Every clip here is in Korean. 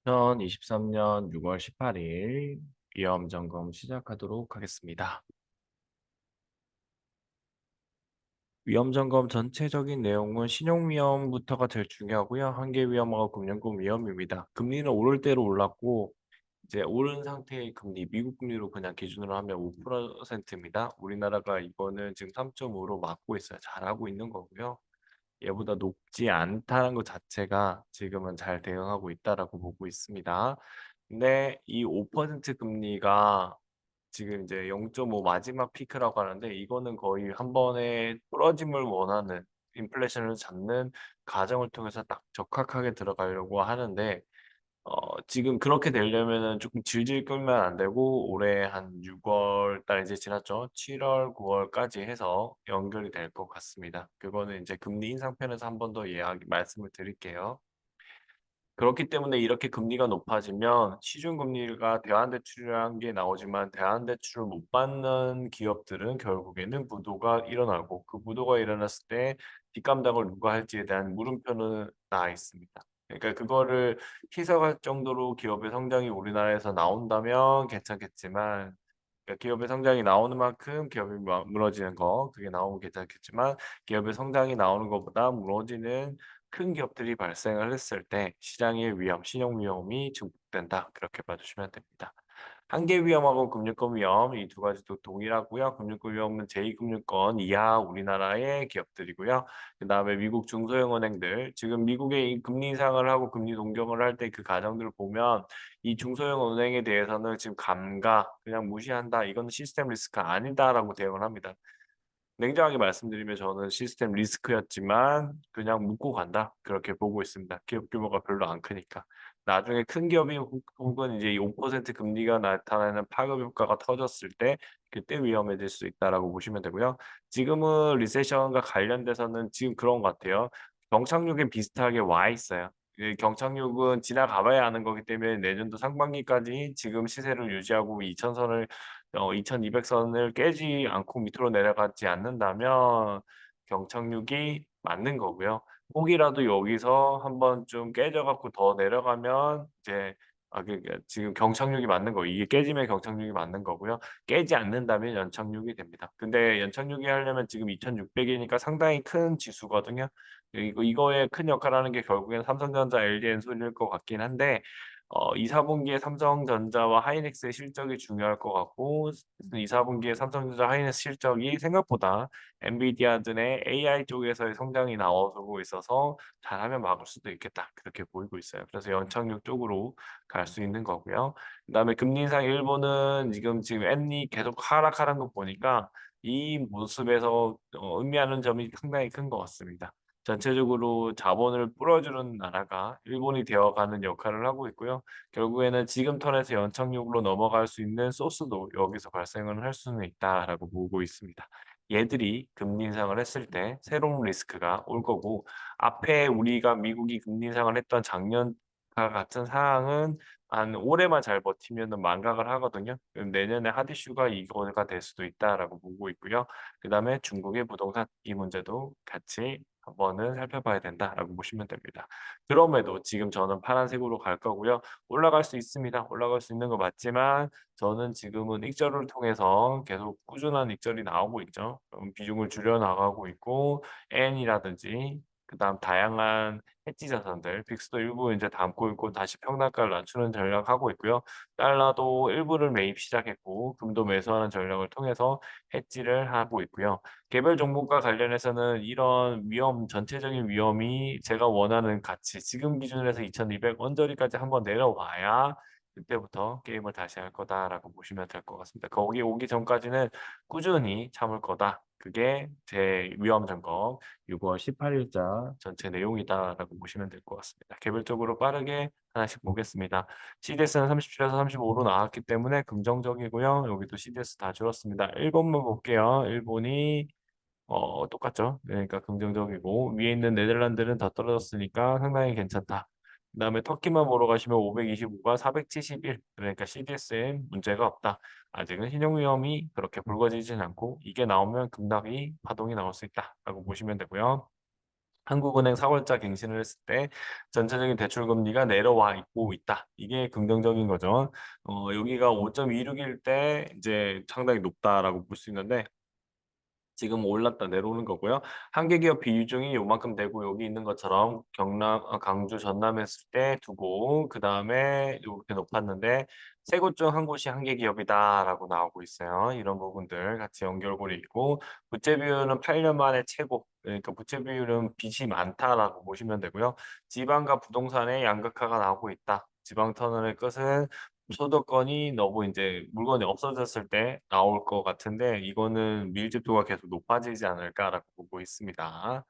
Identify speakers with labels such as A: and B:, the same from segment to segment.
A: 2023년 6월 18일 위험 점검 시작하도록 하겠습니다. 위험 점검 전체적인 내용은 신용 위험부터가 제일 중요하고요. 한계 위험하고 금융권 위험입니다. 금리는 오를 대로 올랐고 이제 오른 상태의 금리, 미국 금리로 그냥 기준으로 하면 5%입니다. 우리나라가 이거는 지금 3.5로 막고 있어요. 잘하고 있는 거고요. 얘보다 높지 않다는 것 자체가 지금은 잘 대응하고 있다라고 보고 있습니다. 근데 이 5% 금리가 지금 이제 0.5 마지막 피크라고 하는데 이거는 거의 한 번에 부러짐을 원하는 인플레이션을 잡는 과정을 통해서 딱 적합하게 들어가려고 하는데 지금 그렇게 되려면은 쪼끔 질질 끌면 안 되고 올해 한 6월 달 이제 지났죠. 7 월, 9 월까지 해서 연결이 될 것 같습니다. 그거는 인제 금리 인상 편에서 한 번 더 이야기 말씀을 드릴게요. 그렇기 때문에 이렇게 금리가 높아지면 시중금리가 대환대출이라는 게 나오지만 대환대출을 못 받는 기업들은 결국에는 부도가 일어나고 그 부도가 일어났을 때 뒷감당을 누가 할지에 대한 물음표는 나와 있습니다. 그러니까 그거를 희석할 정도로 기업의 성장이 우리나라에서 나온다면 괜찮겠지만 그러니까 기업의 성장이 나오는 만큼 기업이 무너지는 거 그게 나오면 괜찮겠지만 기업의 성장이 나오는 것보다 무너지는 큰 기업들이 발생을 했을 때 시장의 위험, 신용 위험이 증폭된다. 그렇게 봐 주시면 됩니다. 한계 위험하고 금융권 위험 이 두 가지도 동일하고요. 금융권 위험은 제2금융권 이하 우리나라의 기업들이고요. 그다음에 미국 중소형 은행들 지금 미국의 이 금리 인상을 하고 금리 동결을 할 때 그 과정들을 보면 이 중소형 은행에 대해서는 지금 감가 그냥 무시한다. 이거는 시스템 리스크가 아니다.'라고 대응을 합니다. 냉정하게 말씀드리면 저는 시스템 리스크였지만 그냥 묻고 간다. 그렇게 보고 있습니다. 기업 규모가 별로 안 크니까. 나중에 큰 기업이 혹은 이제 이 5% 금리가 나타나는 파급 효과가 터졌을 때 그때 위험해질 수 있다라고 보시면 되고요. 지금은 리세션과 관련돼서는 지금 그런 것 같아요. 경착륙에 비슷하게 와 있어요. 이 경착륙은 지나가 봐야 아는 거기 때문에 내년도 상반기까지 지금 시세를 유지하고 2,000 선을 2,200 선을 깨지 않고 밑으로 내려가지 않는다면 경착륙이 맞는 거고요. 혹이라도 여기서 한번 좀 깨져 갖고 더 내려가면 이제 그러니까 지금 경착륙이 맞는 거 이게 깨지면 경착륙이 맞는 거고요. 깨지 않는다면 연착륙이 됩니다. 근데 연착륙이 하려면 지금 2,600 이니까 상당히 큰 지수거든요. 이거에 큰 역할을 하는 게 결국엔 삼성전자, LG 엔솔일 것 같긴 한데 2-4 분기에 삼성전자와 하이닉스의 실적이 중요할 것 같고 2-4 분기에 삼성전자, 하이닉스 실적이 생각보다 엔비디아들의 AI 쪽에서의 성장이 나오고 있어서 '잘하면 막을 수도 있겠다.' 그렇게 보이고 있어요. 그래서 연착륙 쪽으로 갈 수 있는 거고요. 그다음에 금리 인상 일본은 지금 엔이 계속 하락하는 거 보니까 이 모습에서 의미하는 점이 상당히 큰 것 같습니다. 전체적으로 자본을 풀어주는 나라가 일본이 되어가는 역할을 하고 있고요. 결국에는 지금 턴에서 연착륙으로 넘어갈 수 있는 소스도 여기서 발생을 할 수는 있다라고 보고 있습니다. 얘들이 금리 인상을 했을 때 새로운 리스크가 올 거고 앞에 우리가 미국이 금리 인상을 했던 작년과 같은 상황은 한 올해만 잘 버티면은 망각을 하거든요. 그럼 내년에 핫 이슈가 이거가 될 수도 있다라고 보고 있고요. 그다음에 중국의 부동산 이 문제도 같이 한번은 살펴봐야 된다라고 보시면 됩니다. 그럼에도 지금 저는 파란색으로 갈 거고요. 올라갈 수 있습니다. 올라갈 수 있는 거 맞지만 저는 지금은 익절을 통해서 계속 꾸준한 익절이 나오고 있죠. 비중을 줄여 나가고 있고 엔이라든지 그다음 다양한 해지 자산들 빅스도 일부 인제 담고 있고 다시 평단가를 낮추는 전략하고 있고요. 달러도 일부를 매입 시작했고 금도 매수하는 전략을 통해서 해지를 하고 있고요. 개별 종목과 관련해서는 이런 위험 전체적인 위험이 제가 원하는 가치 지금 기준으로 해서 2,200 언저리까지 한번 내려와야 그때부터 '게임을 다시 할 거다.'라고 보시면 될 것 같습니다. 거기 오기 전까지는 꾸준히 참을 거다. 그게 제 위험 점검 6월 18 일자 전체 내용이다라고 보시면 될 것 같습니다. 개별적으로 빠르게 하나씩 보겠습니다. CDS는 37에서 35로 나왔기 때문에 긍정적이고요. 여기도 CDS 다 줄었습니다. 일본만 볼게요. 일본이 똑같죠. 그러니까 긍정적이고 위에 있는 네덜란드는 더 떨어졌으니까 상당히 괜찮다. 그다음에 터키만 보러 가시면 525가 471 그러니까 CDS엔 문제가 없다. 아직은 신용 위험이 그렇게 불거지진 않고 이게 나오면 급락이 파동이 나올 수 있다라고 보시면 되고요. 한국은행 4 월자 갱신을 했을 때 전체적인 대출 금리가 내려와 있고 있다. 이게 긍정적인 거죠. 여기가 5.26일 때 이제 상당히 높다라고 볼 수 있는데 지금 올랐다 내려오는 거고요. 한계 기업 비유중이 요만큼 되고 여기 있는 것처럼 강주 전남 했을 때 두 곳 그다음에 요렇게 높았는데 세 곳 중 한 곳이 한계 기업이다라고 나오고 있어요. 이런 부분들 같이 연결고리 있고 부채 비율은 8년 만에 최고 그러니까 부채 비율은 빚이 많다라고 보시면 되고요. 지방과 부동산의 양극화가 나오고 있다. 지방 터널의 끝은 소득권이 너무 인제 물건이 없어졌을 때 나올 것 같은데 이거는 밀집도가 계속 높아지지 않을까라고 보고 있습니다.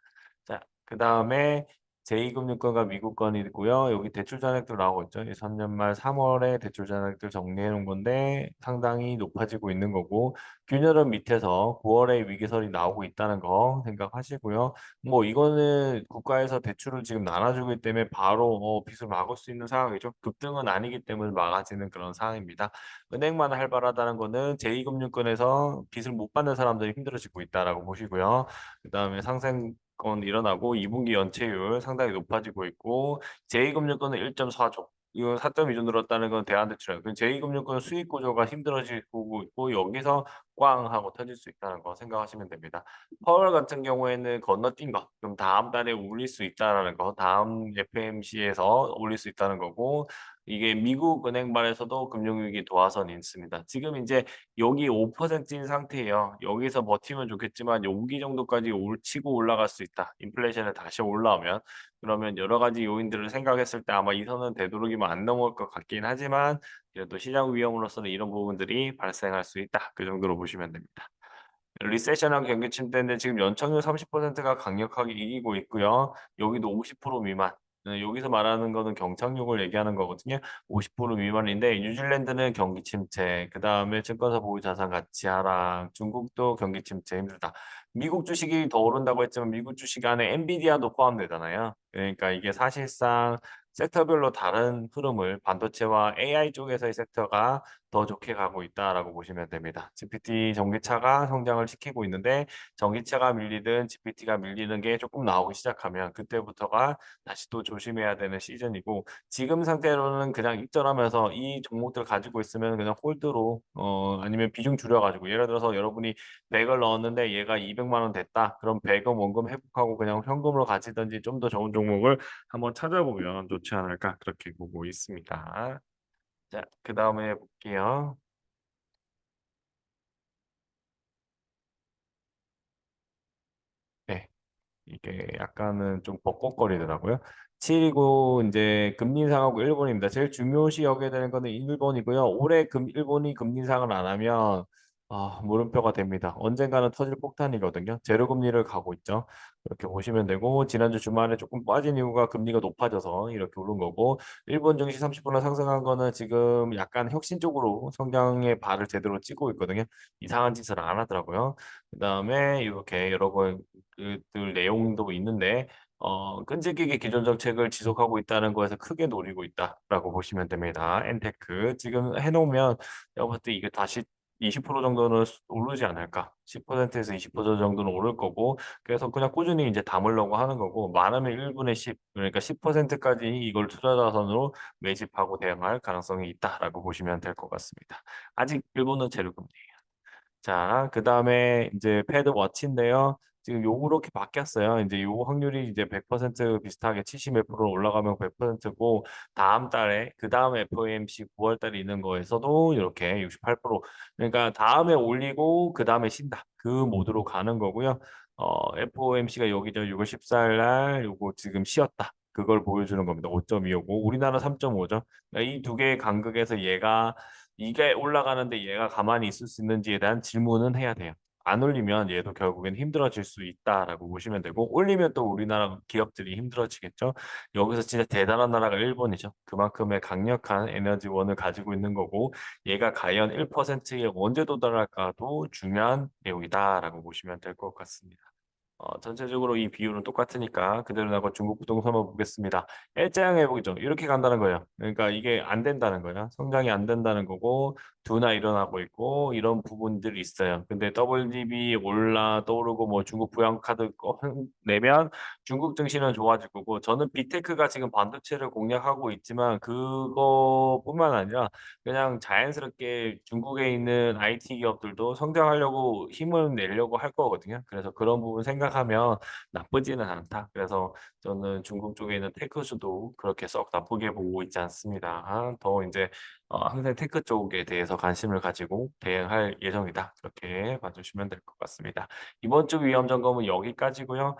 A: 자 그다음에 제2금융권과 미국권이고요. 여기 대출 잔액도 나오고 있죠. 이3년 말 3 월에 대출 잔액들 정리해 놓은 건데 상당히 높아지고 있는 거고 균열은 밑에서 9 월에 위기설이 나오고 있다는 거 생각하시고요. 뭐 이거는 국가에서 대출을 지금 나눠 주기 때문에 바로 빚을 막을 수 있는 상황이죠. 급등은 아니기 때문에 막아지는 그런 상황입니다. 은행만 활발하다는 거는 제2금융권에서 빚을 못 받는 사람들이 힘들어지고 있다라고 보시고요. 그다음에 상생권 일어나고 2 분기 연체율 상당히 높아지고 있고 제2금융권은 1.4조 이거 4.2조 늘었다는 건 대한대출이에요. 그 제2금융권 수익 구조가 힘들어지고 있고 여기서 꽝 하고 터질 수 있다는 거 생각하시면 됩니다. 펄 같은 경우에는 건너뛴 거 그럼 다음 달에 올릴 수 있다라는 거 다음 FMC에서 올릴 수 있다는 거고 이게 미국 은행발에서도 금융위기 도화선이 있습니다. 지금 인제 여기 5%인 상태예요. 여기서 버티면 좋겠지만 여기 정도까지 치고 올라갈 수 있다. 인플레이션이 다시 올라오면. 그러면 여러 가지 요인들을 생각했을 때 아마 이 선은 되도록이면 안 넘어올 것 같긴 하지만 그래도 시장 위험으로서는 이런 부분들이 발생할 수 있다. 그 정도로 보시면 됩니다. 리세션한 경기 침체인데 지금 연착륙 30%가 강력하게 이기고 있고요. 여기도 50% 미만. 여기서 말하는 거는 경착륙을 얘기하는 거거든요. 50% 미만인데 뉴질랜드는 경기 침체, 그다음에 증권사 보유 자산 가치 하락, 중국도 경기 침체 힘들다. 미국 주식이 더 오른다고 했지만 미국 주식 안에 엔비디아도 포함되잖아요. 그러니까 이게 사실상 섹터별로 다른 흐름을 반도체와 AI 쪽에서의 섹터가 더 좋게 가고 있다라고 보시면 됩니다. GPT 전기차가 성장을 시키고 있는데 전기차가 밀리든 GPT가 밀리는 게 조금 나오기 시작하면 그때부터가 다시 또 조심해야 되는 시즌이고 지금 상태로는 그냥 익절하면서 이 종목들 가지고 있으면 그냥 홀드로 아니면 비중 줄여 가지고 예를 들어서 여러분이 100을 넣었는데 얘가 200만 원 됐다. 그럼 100은 원금 회복하고 그냥 현금으로 가지든지 좀 더 좋은 종목을 한번 찾아보면 좋지 않을까 그렇게 보고 있습니다. 자 그다음에 볼게요. 네. 이게 약간은 좀 벅벅거리더라고요. 7 이고 인제 금리 인상하고 일본입니다. 제일 중요시 여겨야 되는 거는 일본이고요. 올해 일본이 금리 인상을 안 하면 물음표가 됩니다. 언젠가는 터질 폭탄이거든요. 제로 금리를 가고 있죠. 그렇게 보시면 되고 지난주 주말에 쪼끔 빠진 이유가 금리가 높아져서 이렇게 오른 거고 일본 증시 30% 상승한 거는 지금 약간 혁신 쪽으로 성장의 발을 제대로 찌고 있거든요. 이상한 짓을 안 하더라고요. 그다음에 요렇게 여러 번 그들 내용도 있는데 끈질기게 기존 정책을 지속하고 있다는 거에서 크게 노리고 있다라고 보시면 됩니다. 엔테크 지금 해 놓으면 제가 봤을 때 이게 다시 20% 정도는 오르지 않을까. 10% 에서 20% 정도는 오를 거고 그래서 그냥 꾸준히 인제 담으려고 하는 거고 많으면 1 분의 10 그러니까 10% 까지 이걸 투자 자산으로 매집하고 대응할 가능성이 있다라고 보시면 될 것 같습니다. 아직 일본은 제로금리예요. 자 그다음에 인제 패드 워치인데요. 지금 요렇게 바뀌었어요. 인제 요 확률이 이제 100% 비슷하게 70 몇 프로 올라가면 100%고 다음 달에 그다음 FOMC 9월 달에 있는 거에서도 이렇게 68% 그러니까 다음에 올리고 그다음에 쉰다. 그 모드로 가는 거고요. FOMC가 여기 저 6월 14일 날 요거 지금 쉬었다. 그걸 보여주는 겁니다. 5.2고 우리나라 3.5죠. 그러니까 이 두 개의 간극에서 얘가 이게 올라가는데 얘가 가만히 있을 수 있는지에 대한 질문은 해야 돼요. 안 올리면 얘도 결국엔 힘들어질 수 있다라고 보시면 되고 올리면 또 우리나라 기업들이 힘들어지겠죠. 여기서 진짜 대단한 나라가 일본이죠. 그만큼의 강력한 에너지원을 가지고 있는 거고 얘가 과연 1%에 언제 도달할까도 중요한 내용이다라고 보시면 될 것 같습니다. 전체적으로 이 비율은 똑같으니까 그대로 나고 중국 부동산 한번 보겠습니다. 일자형 회복이죠. 이렇게 간다는 거예요. 그러니까 이게 안 된다는 거예요. 성장이 안 된다는 거고 둔화 일어나고 있고 이런 부분들이 있어요. 근데 WTI 올라 떠오르고 뭐 중국 부양카드 내면 중국 증시는 좋아질 거고 저는 빅테크가 지금 반도체를 공략하고 있지만 그거뿐만 아니라 그냥 자연스럽게 중국에 있는 IT 기업들도 성장하려고 힘을 내려고 할 거거든요. 그래서 그런 부분 생각하면 나쁘지는 않다. 그래서 저는 중국 쪽에 있는 테크주도 그렇게 썩 나쁘게 보고 있지 않습니다. 더 인제 항상 테크 쪽에 대해서 관심을 가지고 대응할 예정이다. 그렇게 봐 주시면 될 것 같습니다. 이번 주 위험 점검은 여기까지고요.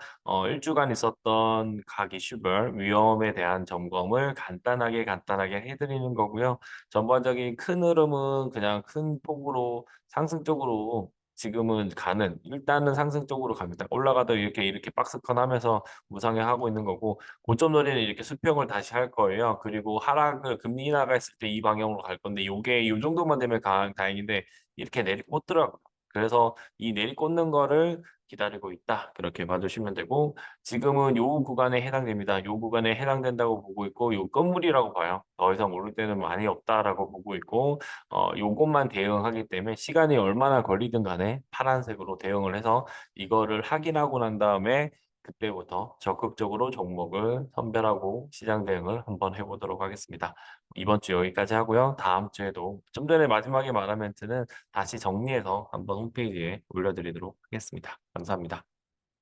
A: 1 주간 있었던 각 이슈별 위험에 대한 점검을 간단하게 해 드리는 거고요. 전반적인 큰 흐름은 그냥 큰 폭으로 상승 쪽으로 지금은 가는 일단은 상승 쪽으로 갑니다. 올라가다 이렇게 박스권하면서 우상향하고 있는 거고 고점 놀이는 이렇게 수평을 다시 할 거예요. 그리고 하락을 금리 인하가 했을 때 이 방향으로 갈 건데 요게 요 정도만 되면 가 다행인데 이렇게 내리꽂더라고요. 그래서 이 내리꽂는 거를 기다리고 있다. 그렇게 봐 주시면 되고 지금은 요 구간에 해당됩니다. 요 구간에 해당된다고 보고 있고 요 건물이라고 봐요. 더 이상 오를 때는 많이 없다라고 보고 있고 요것만 대응하기 때문에 시간이 얼마나 걸리든 간에 파란색으로 대응을 해서 이거를 확인하고 난 다음에 그때부터 적극적으로 종목을 선별하고 시장 대응을 한번 해 보도록 하겠습니다. 이번 주 여기까지 하고요. 다음 주에도 좀 전에 마지막에 말한 멘트는 다시 정리해서 한번 홈페이지에 올려 드리도록 하겠습니다. 감사합니다.